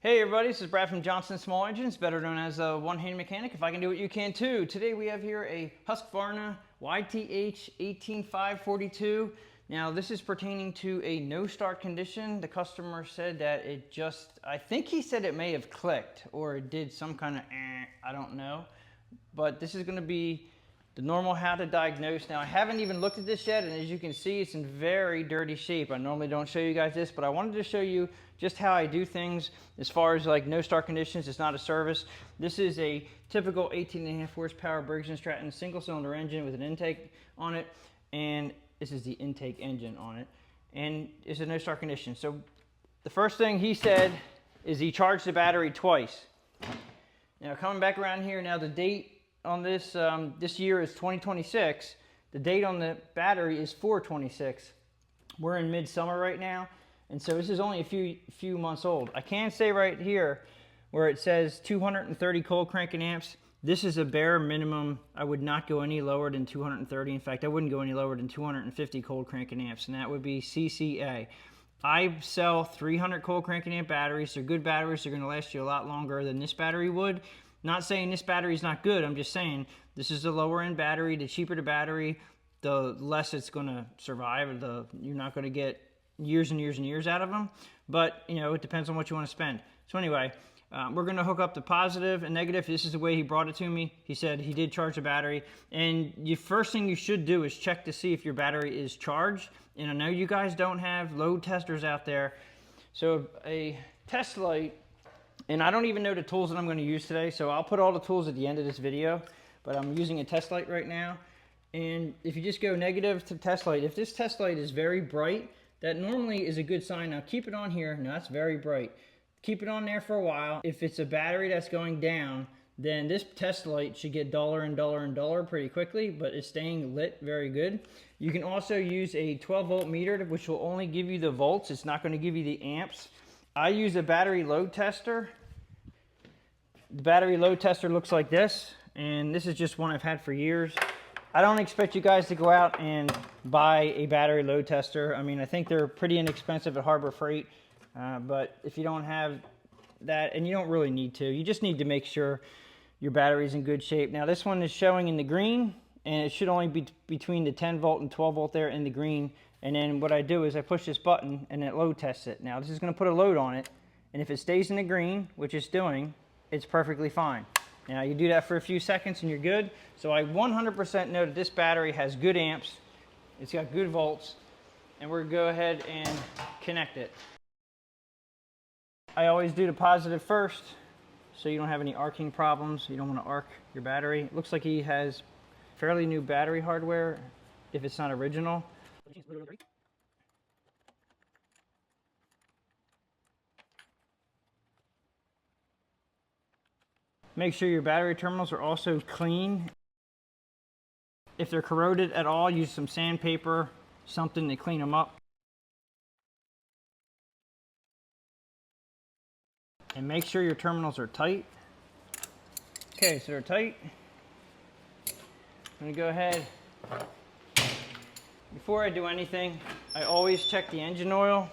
Hey everybody, this is Brad from Johnson Small Engines, better known as a one-hand mechanic. If I can do it, you can too. Today we have here a Husqvarna YTH 18542. Now this is pertaining to a no start condition. The customer said that it just, I think he said it may have clicked or it did some kind of I don't know. But this is going to be the normal how to diagnose. Now I haven't even looked at this yet, and as you can see it's in very dirty shape. I normally don't show you guys this, but I wanted to show you just how I do things as far as like no start conditions. It's not a service. This is a typical 18.5 horsepower Briggs Stratton single cylinder engine with an intake on it, and this is the intake engine on it, and it's a no start condition. So the first thing he said is he charged the battery twice. Now coming back around here, now the date on this this year is 2026. The date on the battery is 4/26. We're in midsummer right now, and so this is only a few months old. I can say right here where it says 230 cold cranking amps, this is a bare minimum. I would not go any lower than 230. In fact, I wouldn't go any lower than 250 cold cranking amps, and that would be CCA. I sell 300 cold cranking amp batteries. They're good batteries. They're going to last you a lot longer than this battery would. Not saying this battery is not good. I'm just saying this is the lower end battery. The cheaper the battery, the less it's going to survive. You're not going to get years and years and years out of them. But, you know, it depends on what you want to spend. So anyway, we're going to hook up the positive and negative. This is the way he brought it to me. He said he did charge the battery. And the first thing you should do is check to see if your battery is charged. And I know you guys don't have load testers out there. So a test light, and I don't even know the tools that I'm going to use today, so I'll put all the tools at the end of this video, but I'm using a test light right now. And if you just go negative to test light, if this test light is very bright, that normally is a good sign. Now keep it on here. Now that's very bright. Keep it on there for a while. If it's a battery that's going down, then this test light should get duller and duller and duller pretty quickly, but it's staying lit very good. You can also use a 12 volt meter, which will only give you the volts. It's not going to give you the amps. I use a battery load tester. The battery load tester looks like this, and this is just one I've had for years. I don't expect you guys to go out and buy a battery load tester. I mean, I think they're pretty inexpensive at Harbor Freight, but if you don't have that, and you don't really need to, you just need to make sure your battery's in good shape. Now this one is showing in the green, and it should only be between the 10 volt and 12 volt there in the green. And then what I do is I push this button and it load tests it. Now this is going to put a load on it, and if it stays in the green, which it's doing, it's perfectly fine. Now you do that for a few seconds and you're good. So I 100% know that this battery has good amps, it's got good volts, and we're going to go ahead and connect it. I always do the positive first so you don't have any arcing problems. You don't want to arc your battery. It looks like he has fairly new battery hardware if it's not original. Make sure your battery terminals are also clean. If they're corroded at all, use some sandpaper, something to clean them up. And make sure your terminals are tight. Okay, so they're tight. I'm gonna go ahead. Before I do anything, I always check the engine oil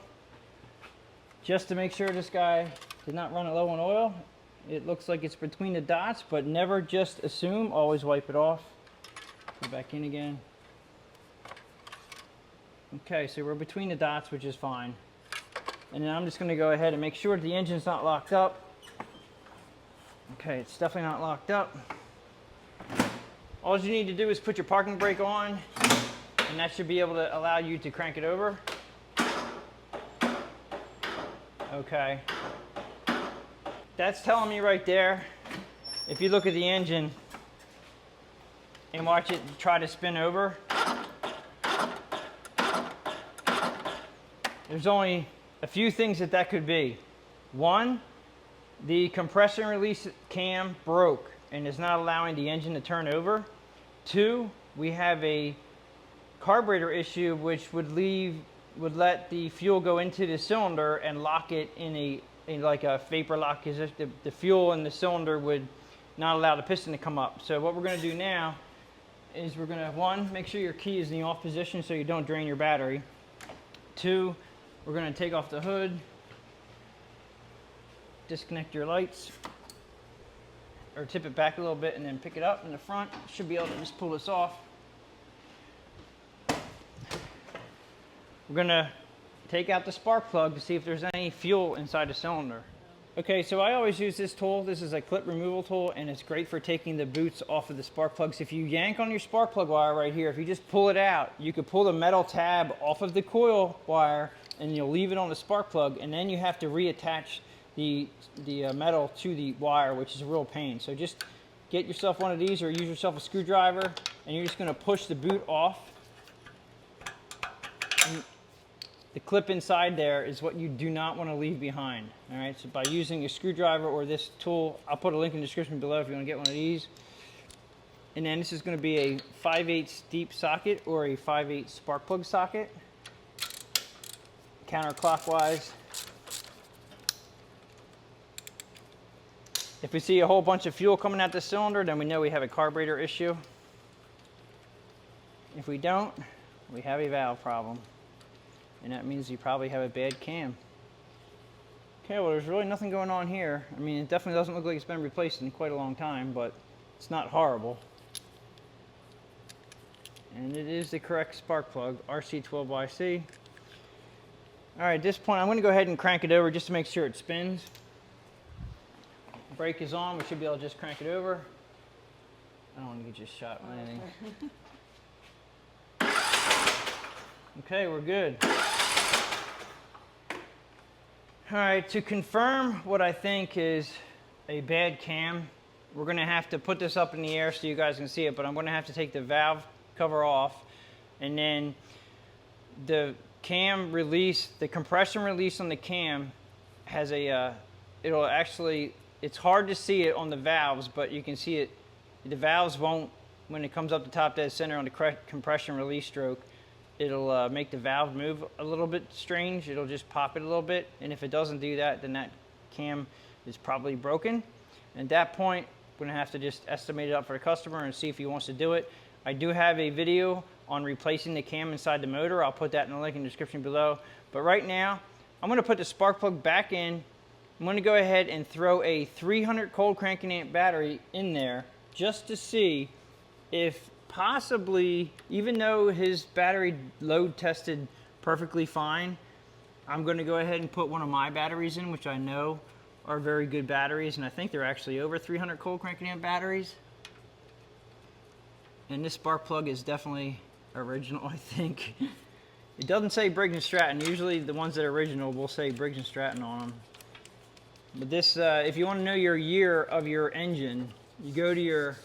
just to make sure this guy did not run it low on oil. It looks like it's between the dots, but never just assume. Always wipe it off. Put it back in again. Okay, so we're between the dots, which is fine. And then I'm just going to go ahead and make sure the engine's not locked up. Okay, it's definitely not locked up. All you need to do is put your parking brake on, and that should be able to allow you to crank it over. Okay. That's telling me right there, if you look at the engine and watch it try to spin over, there's only a few things that could be. One, the compression release cam broke and is not allowing the engine to turn over. Two, we have a carburetor issue which would let the fuel go into the cylinder and lock it in like a vapor lock, as if the fuel in the cylinder would not allow the piston to come up. So what we're going to do now is we're going to, one, make sure your key is in the off position so you don't drain your battery. Two, we're going to take off the hood, disconnect your lights, or tip it back a little bit and then pick it up in the front. Should be able to just pull this off. We're gonna take out the spark plug to see if there's any fuel inside the cylinder. Okay, so I always use this tool. This is a clip removal tool, and it's great for taking the boots off of the spark plugs. If you yank on your spark plug wire right here, if you just pull it out, you could pull the metal tab off of the coil wire and you'll leave it on the spark plug, and then you have to reattach the metal to the wire, which is a real pain. So just get yourself one of these or use yourself a screwdriver, and you're just gonna push the boot off. And the clip inside there is what you do not want to leave behind. All right, so by using a screwdriver or this tool, I'll put a link in the description below if you want to get one of these. And then this is going to be a 5/8 deep socket or a 5/8 spark plug socket. Counterclockwise. If we see a whole bunch of fuel coming out the cylinder, then we know we have a carburetor issue. If we don't, we have a valve problem. And that means you probably have a bad cam. Okay, well, there's really nothing going on here. I mean, it definitely doesn't look like it's been replaced in quite a long time, but it's not horrible. And it is the correct spark plug, RC12YC. All right, at this point, I'm going to go ahead and crank it over just to make sure it spins. Brake is on. We should be able to just crank it over. I don't want to get you shot or anything. Okay, we're good. All right, to confirm what I think is a bad cam, we're going to have to put this up in the air so you guys can see it, but I'm going to have to take the valve cover off, and then the cam release, the compression release on the cam has a, it'll actually, it's hard to see it on the valves, but you can see it, the valves won't, when it comes up the top dead center on the compression release stroke, it'll make the valve move a little bit strange. It'll just pop it a little bit, and if it doesn't do that, then that cam is probably broken. And at that point, we're gonna have to just estimate it up for the customer and see if he wants to do it. I do have a video on replacing the cam inside the motor. I'll put that in the link in the description below. But right now, I'm gonna put the spark plug back in. I'm gonna go ahead and throw a 300 cold cranking amp battery in there just to see if possibly, even though his battery load tested perfectly fine, I'm going to go ahead and put one of my batteries in, which I know are very good batteries, and I think they're actually over 300 cold cranking amp batteries. And this spark plug is definitely original, I think. It doesn't say Briggs Stratton. Usually the ones that are original will say Briggs Stratton on them. But this, if you want to know your year of your engine, you go to your,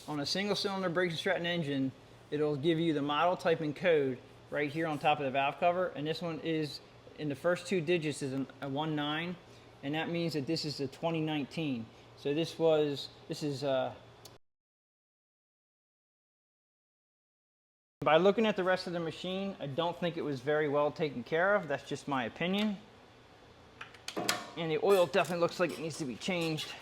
on a single cylinder Briggs Stratton engine, it'll give you the model, type, and code right here on top of the valve cover. And this one is, in the first two digits is a 19, and that means that this is a 2019. So this is by looking at the rest of the machine, I don't think it was very well taken care of. That's just my opinion. And the oil definitely looks like it needs to be changed.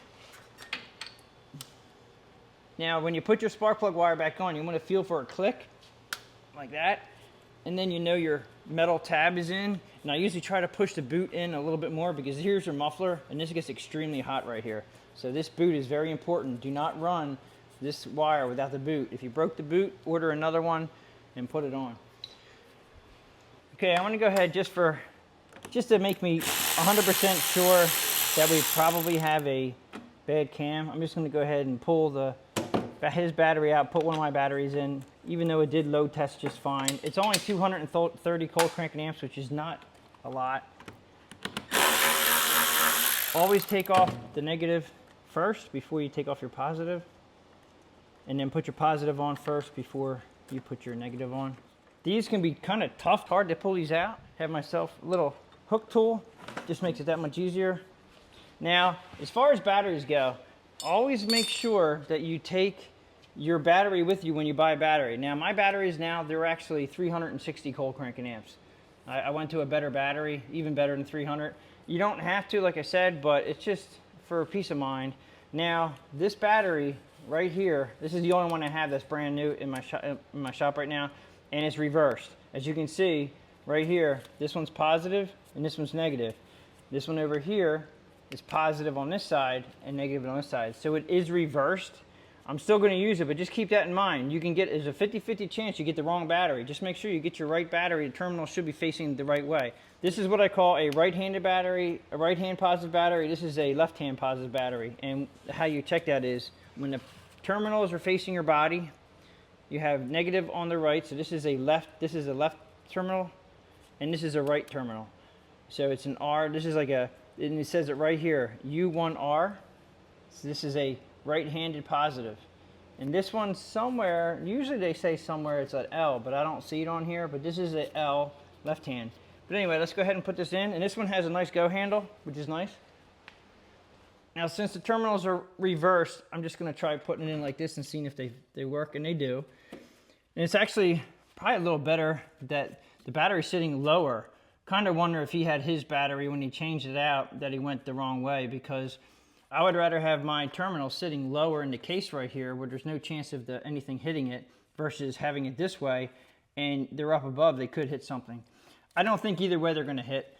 Now, when you put your spark plug wire back on, you want to feel for a click, like that. And then you know your metal tab is in. And I usually try to push the boot in a little bit more because here's your muffler, and this gets extremely hot right here. So this boot is very important. Do not run this wire without the boot. If you broke the boot, order another one and put it on. Okay, I want to go ahead just to make me 100% sure that we probably have a bad cam. I'm just going to go ahead and pull his battery out, put one of my batteries in, even though it did load test just fine. It's only 230 cold cranking amps, which is not a lot. Always take off the negative first before you take off your positive, and then put your positive on first before you put your negative on. These can be kind of tough, hard to pull these out. Have myself a little hook tool, just makes it that much easier. Now, as far as batteries go, always make sure that you take your battery with you when you buy a battery. Now, my batteries now, they're actually 360 cold cranking amps. I went to a better battery, even better than 300. You don't have to, like I said, but it's just for peace of mind. Now, this battery right here, this is the only one I have that's brand new in my shop right now, and it's reversed. As you can see, right here, this one's positive and this one's negative. This one over here is positive on this side and negative on this side. So it is reversed. I'm still going to use it, but just keep that in mind. You can get, there's a 50-50 chance you get the wrong battery. Just make sure you get your right battery. The terminal should be facing the right way. This is what I call a right-handed battery, a right-hand positive battery. This is a left-hand positive battery. And how you check that is when the terminals are facing your body, you have negative on the right. So this is a left terminal, and this is a right terminal. So it's an R. This is like a, and it says it right here, U1R. So this is a right-handed positive. And this one somewhere, usually they say somewhere it's an L, but I don't see it on here, but this is a L, left hand. But anyway, let's go ahead and put this in. And this one has a nice go handle, which is nice. Now, since the terminals are reversed, I'm just going to try putting it in like this and seeing if they work, and they do. And it's actually probably a little better that the battery's sitting lower. Kind of wonder if he had his battery when he changed it out that he went the wrong way, because I would rather have my terminal sitting lower in the case right here where there's no chance of anything hitting it versus having it this way and they're up above, they could hit something. I don't think either way they're going to hit.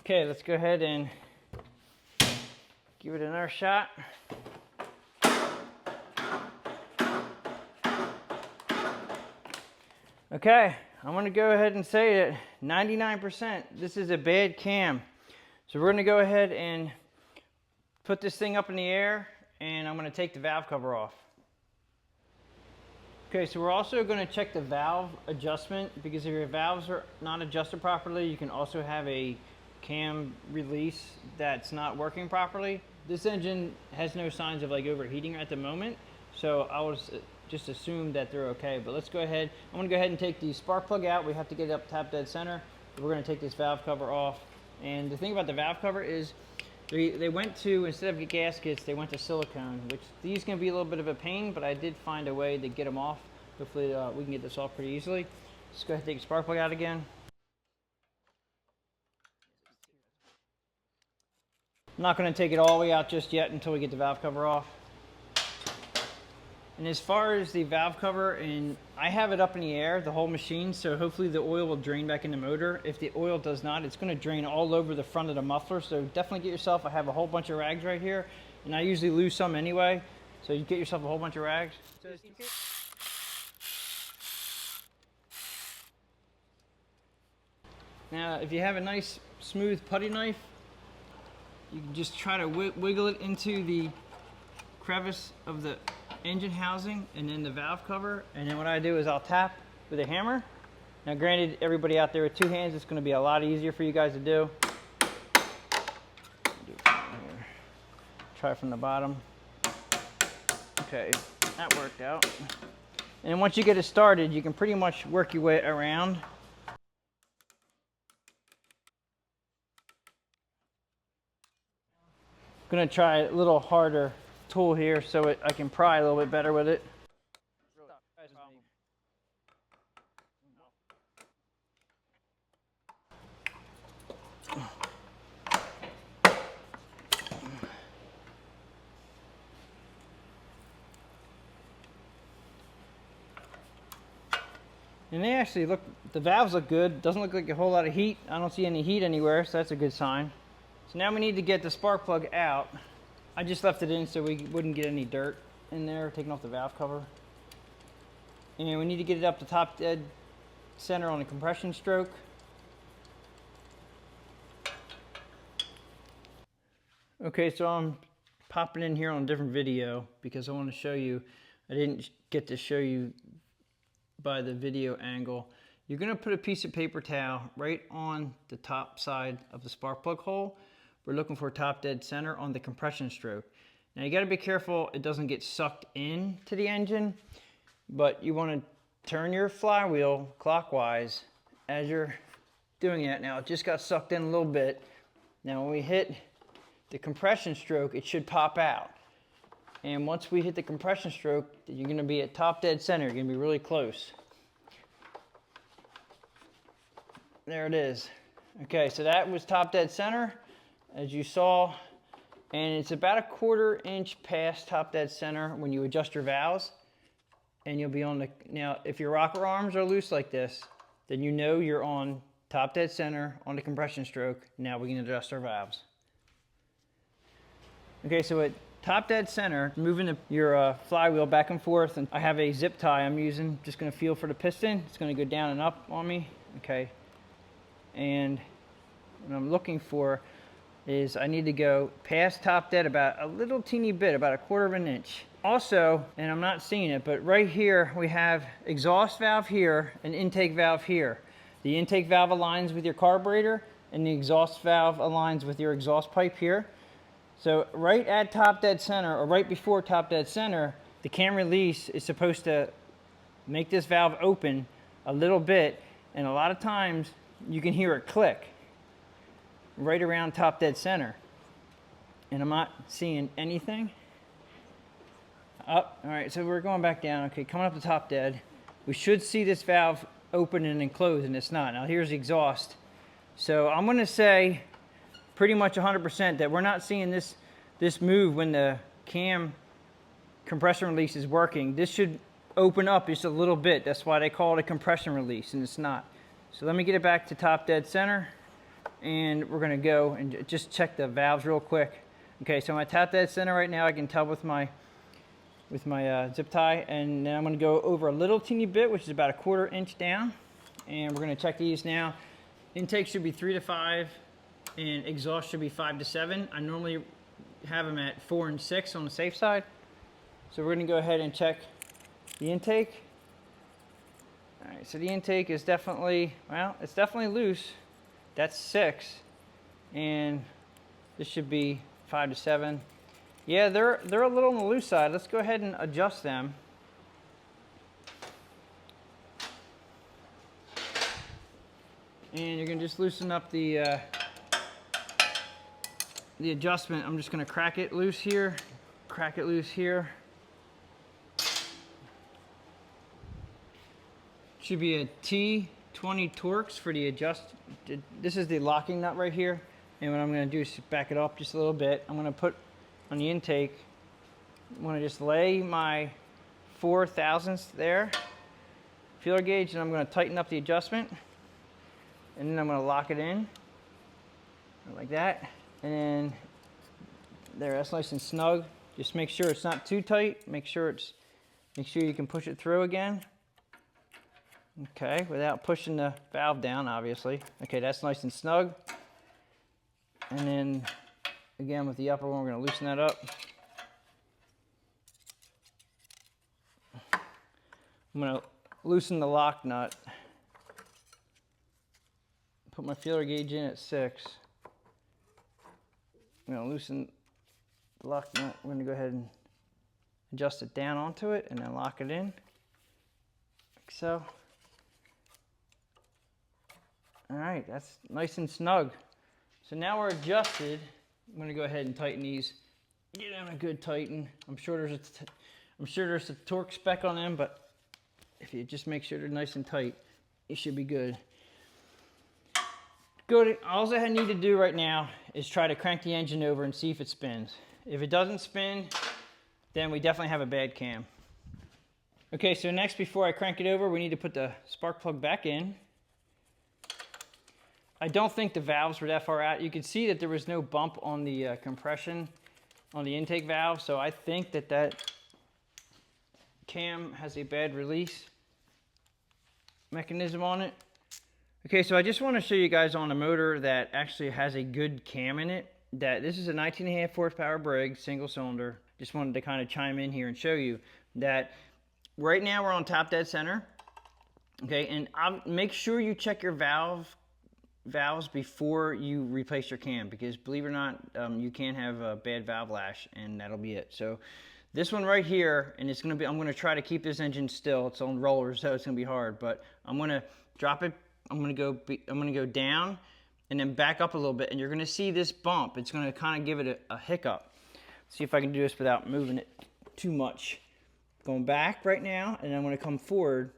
Okay, let's go ahead and give it another shot. Okay, I'm going to go ahead and say that 99%, this is a bad cam. So we're going to go ahead and put this thing up in the air, and I'm going to take the valve cover off. Okay, so we're also going to check the valve adjustment, because if your valves are not adjusted properly, you can also have a cam release that's not working properly. This engine has no signs of like overheating at the moment, so I will just assume that they're okay. But let's go ahead. I'm going to go ahead and take the spark plug out. We have to get it up top dead center. We're going to take this valve cover off. And the thing about the valve cover is they went to, instead of gaskets, they went to silicone, which these can be a little bit of a pain, but I did find a way to get them off. Hopefully we can get this off pretty easily. Let's go ahead and take the spark plug out again. I'm not going to take it all the way out just yet until we get the valve cover off. And as far as the valve cover, and I have it up in the air, the whole machine, so hopefully the oil will drain back in the motor. If the oil does not, it's going to drain all over the front of the muffler, so definitely get yourself, I have a whole bunch of rags right here, and I usually lose some anyway, so you get yourself a whole bunch of rags. Now, if you have a nice smooth putty knife, you can just try to wiggle it into the crevice of the engine housing and then the valve cover. And then what I do is I'll tap with a hammer. Now granted, everybody out there with two hands, it's going to be a lot easier for you guys to do. Try from the bottom. Okay, that worked out. And then once you get it started, you can pretty much work your way around. I'm going to try a little harder tool here so I can pry a little bit better with it. And they actually look, the valves look good. Doesn't look like a whole lot of heat. I don't see any heat anywhere, so that's a good sign. So now we need to get the spark plug out. I just left it in so we wouldn't get any dirt in there, taking off the valve cover. And we need to get it up to top dead center on the compression stroke. Okay, so I'm popping in here on a different video because I want to show you, I didn't get to show you by the video angle. You're going to put a piece of paper towel right on the top side of the spark plug hole. We're looking for top dead center on the compression stroke. Now you got to be careful it doesn't get sucked into the engine, but you want to turn your flywheel clockwise as you're doing it. Now it just got sucked in a little bit. Now when we hit the compression stroke, it should pop out. And once we hit the compression stroke, you're going to be at top dead center. You're going to be really close. there it is. Okay, so that was top dead center, as you saw, and it's about a 1/4 inch past top dead center when you adjust your valves, and you'll be on the, now if your rocker arms are loose like this, then you know you're on top dead center on the compression stroke. Now we can adjust our valves. Okay, so at top dead center, moving your flywheel back and forth, and I have a zip tie I'm using, just gonna feel for the piston. It's gonna go down and up on me, okay? And what I'm looking for is I need to go past top dead about a little teeny bit, about a 1/4 of an inch. Also, and I'm not seeing it, but right here we have exhaust valve here and intake valve here. The intake valve aligns with your carburetor and the exhaust valve aligns with your exhaust pipe here. So right at top dead center, or right before top dead center, the cam release is supposed to make this valve open a little bit, and a lot of times you can hear it click right around top dead center. And I'm not seeing anything. Up, all right, so we're going back down. Okay, coming up to top dead. We should see this valve open and close, and it's not. Now here's the exhaust. So I'm gonna say pretty much 100% that we're not seeing this move when the cam compression release is working. This should open up just a little bit. That's why they call it a compression release, and it's not. So let me get it back to top dead center, and we're gonna go and just check the valves real quick. Okay, so I'm at top dead center right now. I can tell with my zip tie, and then I'm gonna go over a little teeny bit, which is about a 1/4 inch down, and we're gonna check these now. Intake should be 3 to 5, and exhaust should be 5 to 7. I normally have them at 4 and 6 on the safe side. So we're gonna go ahead and check the intake. All right, so the intake is definitely, well, it's definitely loose. That's 6, and this should be 5 to 7. Yeah, they're a little on the loose side. Let's go ahead and adjust them. And you're gonna just loosen up the adjustment. I'm just gonna crack it loose here, crack it loose here. Should be a T20 Torx for the adjust. This is the locking nut right here. And what I'm gonna do is back it up just a little bit. I'm gonna put on the intake, I'm gonna just lay my 4 thousandths there, feeler gauge, and I'm gonna tighten up the adjustment. And then I'm gonna lock it in, like that. And then there, that's nice and snug. Just make sure it's not too tight. Make sure you can push it through again. Okay, without pushing the valve down, obviously. Okay, that's nice and snug. And then again with the upper one, we're gonna loosen that up. I'm gonna loosen the lock nut. Put my feeler gauge in at 6. I'm gonna loosen the lock nut. We're gonna go ahead and adjust it down onto it and then lock it in, like so. All right, that's nice and snug. So now we're adjusted. I'm gonna go ahead and tighten these. Get them a good tighten. I'm sure there's a torque spec on them, but if you just make sure they're nice and tight, it should be good. Good. All I need to do right now is try to crank the engine over and see if it spins. If it doesn't spin, then we definitely have a bad cam. Okay, so next, before I crank it over, we need to put the spark plug back in. I don't think the valves were that far out. You can see that there was no bump on the compression on the intake valve, so I think that cam has a bad release mechanism on it. Okay, so I just want to show you guys on a motor that actually has a good cam in it. That this is a 19.5 horsepower Briggs single cylinder. Just wanted to kind of chime in here and show you that right now we're on top dead center. Okay, and make sure you check your valves before you replace your cam, because believe it or not, you can have a bad valve lash, and that'll be it. So this one right here, and it's gonna be, I'm gonna try to keep this engine still. It's on rollers, so it's gonna be hard, but I'm gonna drop it. I'm gonna go down and then back up a little bit, and you're gonna see this bump. It's gonna kind of give it a hiccup. See if I can do this without moving it too much. Going back right now, and I'm gonna come forward,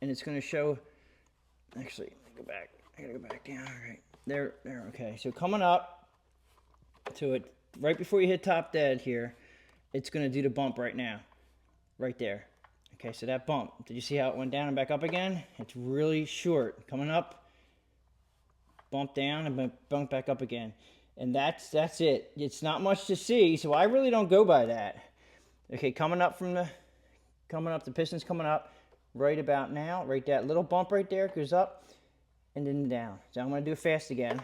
and it's gonna show. Actually, Go back. I gotta go back down. All right. There. Okay. So coming up to it, right before you hit top dead here, it's gonna do the bump right now. Right there. Okay, so that bump. Did you see how it went down and back up again? It's really short. Coming up, bump down and bump back up again. And that's it. It's not much to see, so I really don't go by that. Okay, coming up, the piston's coming up right about now. Right, that little bump right there goes up and then down. So I'm going to do it fast again.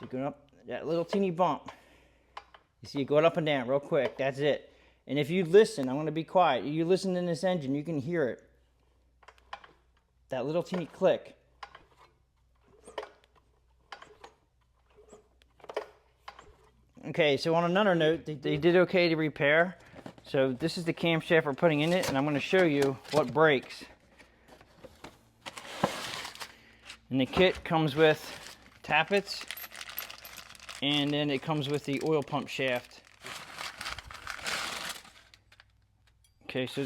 So going up, that little teeny bump. You see it going up and down real quick. That's it. And if you listen, I'm going to be quiet. You listen in this engine, you can hear it. That little teeny click. Okay, so on another note, they did okay to repair. So this is the camshaft we're putting in it, and I'm going to show you what breaks. And the kit comes with tappets, and then it comes with the oil pump shaft. Okay, so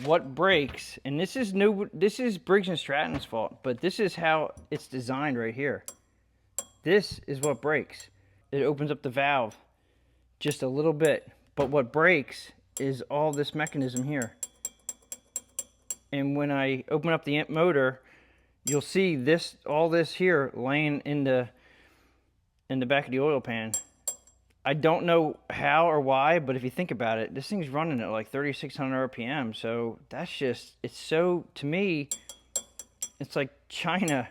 what breaks, and this is Briggs Stratton's fault, but this is how it's designed right here. This is what breaks. It opens up the valve just a little bit, but what breaks is all this mechanism here. And when I open up the motor, you'll see this, all this here laying in the back of the oil pan. I don't know how or why, but if you think about it, this thing's running at like 3,600 RPM. So that's just, it's so, to me, it's like China,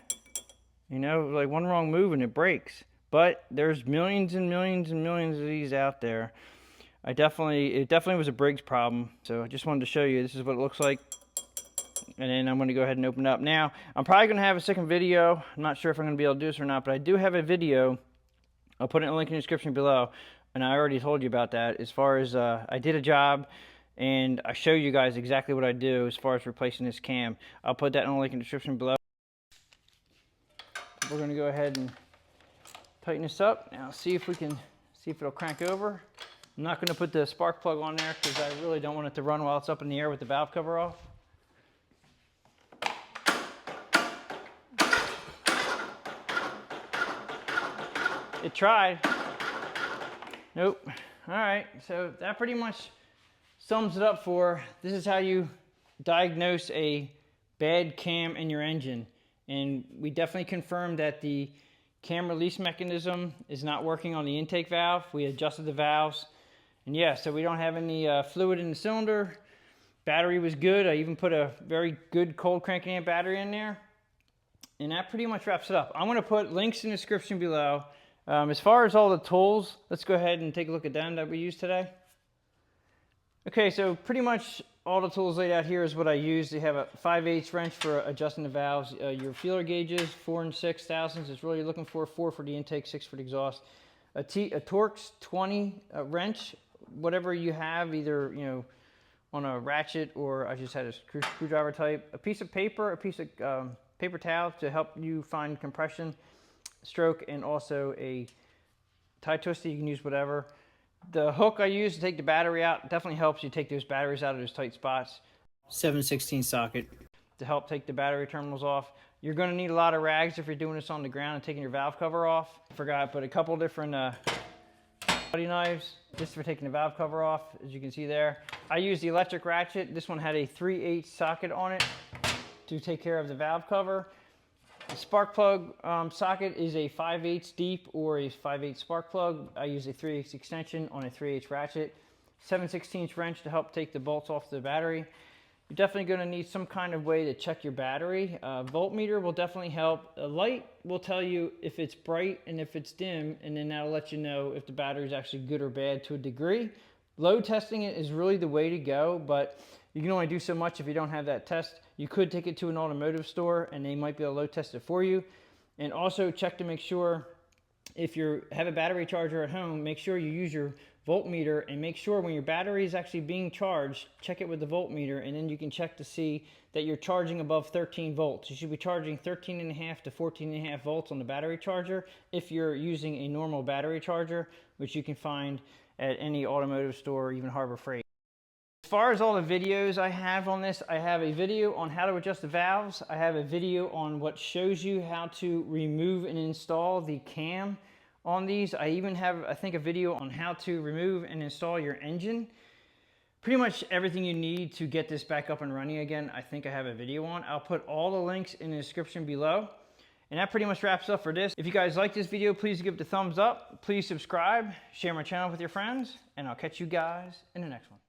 you know, like one wrong move and it breaks. But there's millions and millions and millions of these out there. It definitely was a Briggs problem. So I just wanted to show you, this is what it looks like. And then I'm going to go ahead and open it up. Now, I'm probably going to have a second video. I'm not sure if I'm going to be able to do this or not, but I do have a video. I'll put it in the link in the description below. And I already told you about that. As far as I did a job, and I show you guys exactly what I do as far as replacing this cam. I'll put that in the link in the description below. We're going to go ahead and tighten this up. Now see if it'll crank over. I'm not going to put the spark plug on there because I really don't want it to run while it's up in the air with the valve cover off. It tried. Nope. All right, so that pretty much sums it up for, this is how you diagnose a bad cam in your engine. And we definitely confirmed that the cam release mechanism is not working on the intake valve. We adjusted the valves. And yeah, so we don't have any fluid in the cylinder. Battery was good. I even put a very good cold cranking amp battery in there. And that pretty much wraps it up. I'm going to put links in the description below. As far as all the tools, let's go ahead and take a look at them that we used today. Okay, so pretty much all the tools laid out here is what I used. They have a 5/8 wrench for adjusting the valves. Your feeler gauges, 4 and 6 thousandths is really you're looking for. 4 for the intake, 6 for the exhaust. A Torx 20 wrench, whatever you have, either on a ratchet or I just had a screwdriver type. A piece of paper, a piece of paper towel to help you find compression stroke, and also a tie twister. You can use whatever. The hook I use to take the battery out definitely helps you take those batteries out of those tight spots. 7/16 socket to help take the battery terminals off. You're going to need a lot of rags if you're doing this on the ground and taking your valve cover off. I forgot, but a couple different putty knives just for taking the valve cover off, as you can see there. I use the electric ratchet. This one had a 3/8 socket on it to take care of the valve cover. The spark plug socket is a 5/8 deep or a 5/8 spark plug. I use a 3/8 extension on a 3/8 ratchet. 7/16 wrench to help take the bolts off the battery. You're definitely going to need some kind of way to check your battery. Voltmeter will definitely help. A light will tell you if it's bright and if it's dim, and then that'll let you know if the battery is actually good or bad to a degree. Load testing it is really the way to go, but you can only do so much if you don't have that test. You could take it to an automotive store and they might be able to load test it for you. And also check to make sure if you have a battery charger at home, make sure you use your voltmeter and make sure when your battery is actually being charged, check it with the voltmeter, and then you can check to see that you're charging above 13 volts. You should be charging 13.5 to 14.5 volts on the battery charger if you're using a normal battery charger, which you can find at any automotive store or even Harbor Freight. far as all the videos I have on this, I have a video on how to adjust the valves. I have a video on what shows you how to remove and install the cam on these. I even have, I think, a video on how to remove and install your engine. Pretty much everything you need to get this back up and running again, I think I have a video on. I'll put all the links in the description below. And that pretty much wraps up for this. If you guys like this video, please give it a thumbs up. Please subscribe, share my channel with your friends, and I'll catch you guys in the next one.